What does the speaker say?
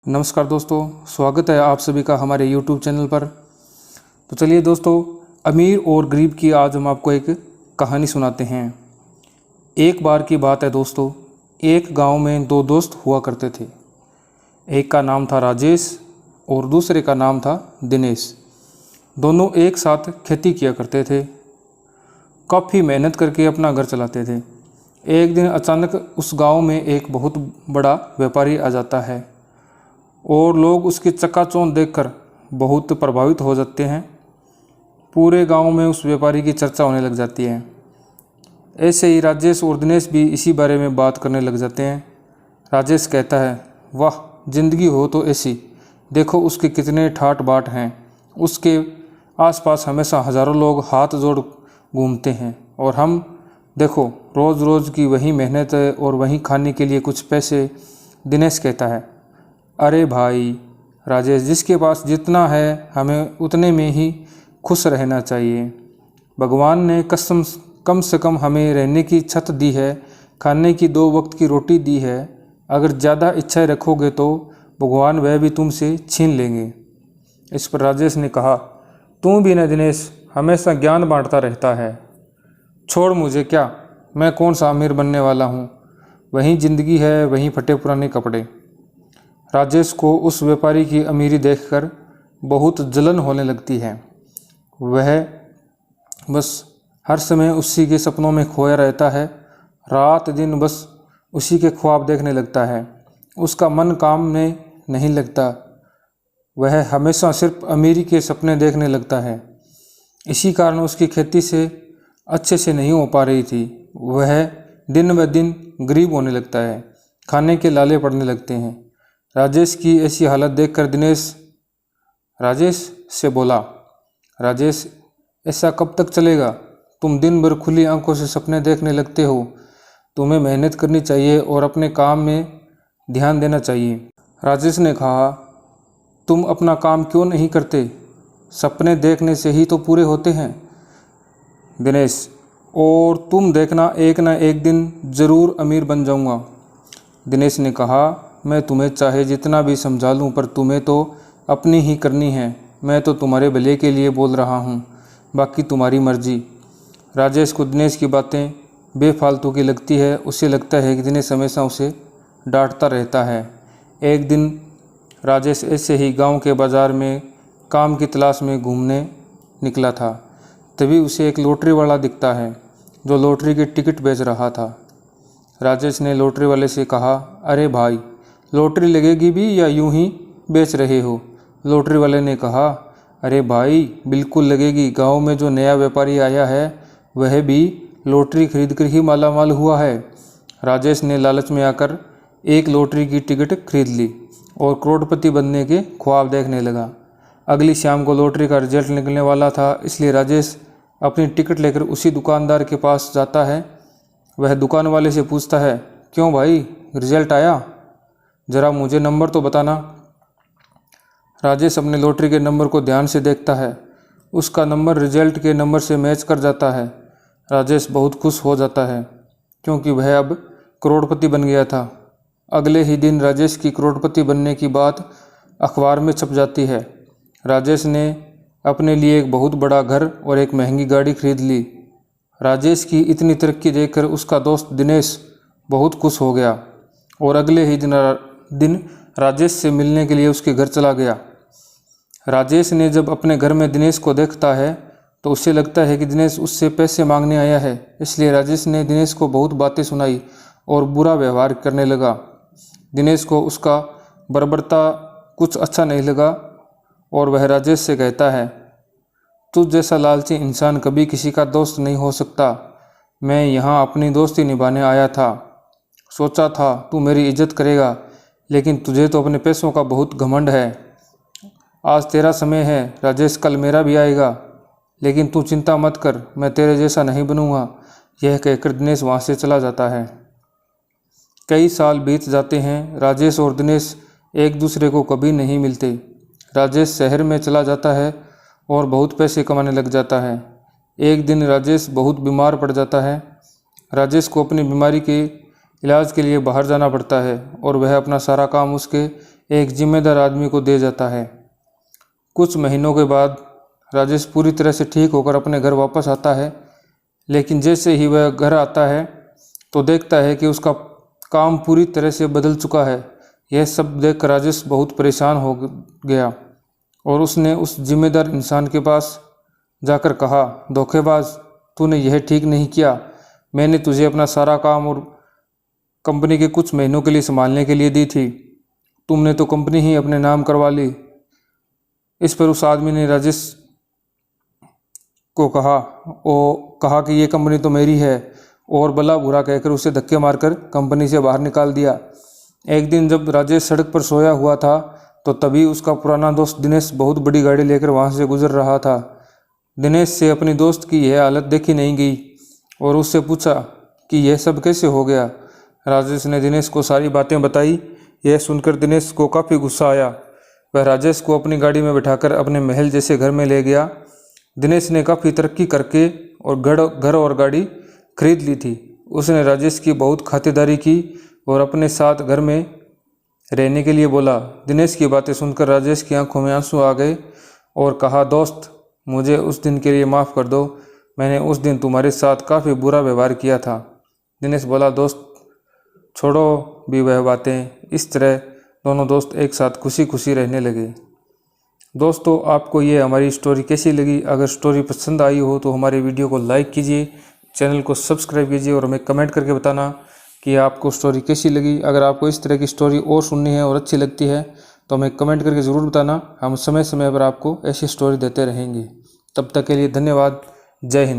नमस्कार दोस्तों, स्वागत है आप सभी का हमारे YouTube चैनल पर। तो चलिए दोस्तों, अमीर और गरीब की आज हम आपको एक कहानी सुनाते हैं। एक बार की बात है दोस्तों, एक गांव में दो दोस्त हुआ करते थे। एक का नाम था राजेश और दूसरे का नाम था दिनेश। दोनों एक साथ खेती किया करते थे, काफ़ी मेहनत करके अपना घर चलाते थे। एक दिन अचानक उस गांव में एक बहुत बड़ा व्यापारी आ जाता है और लोग उसकी चकाचौंध देखकर बहुत प्रभावित हो जाते हैं। पूरे गांव में उस व्यापारी की चर्चा होने लग जाती है। ऐसे ही राजेश और दिनेश भी इसी बारे में बात करने लग जाते हैं। राजेश कहता है, वाह जिंदगी हो तो ऐसी, देखो उसके कितने ठाट बाट हैं। उसके आसपास हमेशा हज़ारों लोग हाथ जोड़ घूमते हैं और हम देखो रोज़ रोज़ की वही मेहनत है और वहीं खाने के लिए कुछ पैसे। दिनेश कहता है, अरे भाई राजेश, जिसके पास जितना है हमें उतने में ही खुश रहना चाहिए। भगवान ने कम से कम हमें रहने की छत दी है, खाने की 2 वक्त की रोटी दी है। अगर ज़्यादा इच्छाएं रखोगे तो भगवान वह भी तुमसे छीन लेंगे। इस पर राजेश ने कहा, तू भी न दिनेश हमेशा ज्ञान बांटता रहता है। छोड़ मुझे क्या, मैं कौन सा अमीर बनने वाला हूँ। वहीं ज़िंदगी है, वहीं फटे पुराने कपड़े। राजेश को उस व्यापारी की अमीरी देखकर बहुत जलन होने लगती है। वह बस हर समय उसी के सपनों में खोया रहता है, रात दिन बस उसी के ख्वाब देखने लगता है। उसका मन काम में नहीं लगता, वह हमेशा सिर्फ अमीरी के सपने देखने लगता है। इसी कारण उसकी खेती से अच्छे से नहीं हो पा रही थी। वह दिन ब दिन गरीब होने लगता है, खाने के लाले पड़ने लगते हैं। राजेश की ऐसी हालत देखकर दिनेश राजेश से बोला, राजेश ऐसा कब तक चलेगा? तुम दिन भर खुली आंखों से सपने देखने लगते हो। तुम्हें मेहनत करनी चाहिए और अपने काम में ध्यान देना चाहिए। राजेश ने कहा, तुम अपना काम क्यों नहीं करते? सपने देखने से ही तो पूरे होते हैं। दिनेश, और तुम देखना एक ना एक दिन ज़रूर अमीर बन जाऊंगा। दिनेश ने कहा, मैं तुम्हें चाहे जितना भी समझा लूँ पर तुम्हें तो अपनी ही करनी है। मैं तो तुम्हारे भले के लिए बोल रहा हूँ, बाकी तुम्हारी मर्जी। राजेश को दिनेश की बातें बेफालतू की लगती है। उसे लगता है कि दिनेश हमेशा उसे डांटता रहता है। एक दिन राजेश ऐसे ही गांव के बाज़ार में काम की तलाश में घूमने निकला था। तभी उसे एक लॉटरी वाला दिखता है जो लॉटरी के टिकट बेच रहा था। राजेश ने लॉटरी वाले से कहा, अरे भाई, लॉटरी लगेगी भी या यूं ही बेच रहे हो? लॉटरी वाले ने कहा, अरे भाई बिल्कुल लगेगी। गांव में जो नया व्यापारी आया है वह भी लॉटरी खरीद कर ही मालामाल हुआ है। राजेश ने लालच में आकर एक लॉटरी की टिकट खरीद ली और करोड़पति बनने के ख्वाब देखने लगा। अगली शाम को लॉटरी का रिजल्ट निकलने वाला था, इसलिए राजेश अपनी टिकट लेकर उसी दुकानदार के पास जाता है। वह दुकान वाले से पूछता है, क्यों भाई, रिजल्ट आया? ज़रा मुझे नंबर तो बताना। राजेश अपने लॉटरी के नंबर को ध्यान से देखता है। उसका नंबर रिजल्ट के नंबर से मैच कर जाता है। राजेश बहुत खुश हो जाता है क्योंकि वह अब करोड़पति बन गया था। अगले ही दिन राजेश की करोड़पति बनने की बात अखबार में छप जाती है। राजेश ने अपने लिए एक बहुत बड़ा घर और एक महंगी गाड़ी खरीद ली। राजेश की इतनी तरक्की देखकर उसका दोस्त दिनेश बहुत खुश हो गया और अगले ही दिन राजेश से मिलने के लिए उसके घर चला गया। राजेश ने जब अपने घर में दिनेश को देखता है तो उसे लगता है कि दिनेश उससे पैसे मांगने आया है। इसलिए राजेश ने दिनेश को बहुत बातें सुनाई और बुरा व्यवहार करने लगा। दिनेश को उसका बर्बरता कुछ अच्छा नहीं लगा और वह राजेश से कहता है, तुझ जैसा लालची इंसान कभी किसी का दोस्त नहीं हो सकता। मैं यहाँ अपनी दोस्ती निभाने आया था। सोचा था तू मेरी इज्जत करेगा, लेकिन तुझे तो अपने पैसों का बहुत घमंड है। आज तेरा समय है राजेश, कल मेरा भी आएगा, लेकिन तू चिंता मत कर, मैं तेरे जैसा नहीं बनूंगा। यह कहकर दिनेश वहाँ से चला जाता है। कई साल बीत जाते हैं। राजेश और दिनेश एक दूसरे को कभी नहीं मिलते। राजेश शहर में चला जाता है और बहुत पैसे कमाने लग जाता है। एक दिन राजेश बहुत बीमार पड़ जाता है। राजेश को अपनी बीमारी के इलाज के लिए बाहर जाना पड़ता है और वह अपना सारा काम उसके एक जिम्मेदार आदमी को दे जाता है। कुछ महीनों के बाद राजेश पूरी तरह से ठीक होकर अपने घर वापस आता है, लेकिन जैसे ही वह घर आता है तो देखता है कि उसका काम पूरी तरह से बदल चुका है। यह सब देखकर राजेश बहुत परेशान हो गया और उसने उस जिम्मेदार इंसान के पास जाकर कहा, धोखेबाज, तूने यह ठीक नहीं किया। मैंने तुझे अपना सारा काम और कंपनी के कुछ महीनों के लिए संभालने के लिए दी थी, तुमने तो कंपनी ही अपने नाम करवा ली। इस पर उस आदमी ने राजेश को कहा कि ये कंपनी तो मेरी है, और भला बुरा कहकर उसे धक्के मारकर कंपनी से बाहर निकाल दिया। एक दिन जब राजेश सड़क पर सोया हुआ था तो तभी उसका पुराना दोस्त दिनेश बहुत बड़ी गाड़ी लेकर वहां से गुजर रहा था। दिनेश से अपनी दोस्त की यह हालत देखी नहीं गई और उससे पूछा कि यह सब कैसे हो गया। राजेश ने दिनेश को सारी बातें बताई। यह सुनकर दिनेश को काफ़ी गुस्सा आया। वह राजेश को अपनी गाड़ी में बिठाकर अपने महल जैसे घर में ले गया। दिनेश ने काफ़ी तरक्की करके और घर और गाड़ी खरीद ली थी। उसने राजेश की बहुत खातिरदारी की और अपने साथ घर में रहने के लिए बोला। दिनेश की बातें सुनकर राजेश की आंखों में आंसू आ गए और कहा, दोस्त, मुझे उस दिन के लिए माफ़ कर दो। मैंने उस दिन तुम्हारे साथ काफ़ी बुरा व्यवहार किया था। दिनेश बोला, दोस्त, छोड़ो भी वह बातें। इस तरह दोनों दोस्त एक साथ खुशी खुशी रहने लगे। दोस्तों, आपको ये हमारी स्टोरी कैसी लगी? अगर स्टोरी पसंद आई हो तो हमारे वीडियो को लाइक कीजिए, चैनल को सब्सक्राइब कीजिए और हमें कमेंट करके बताना कि आपको स्टोरी कैसी लगी। अगर आपको इस तरह की स्टोरी और सुननी है और अच्छी लगती है तो हमें कमेंट करके ज़रूर बताना। हम समय समय पर आपको ऐसी स्टोरी देते रहेंगे। तब तक के लिए धन्यवाद। जय हिंद।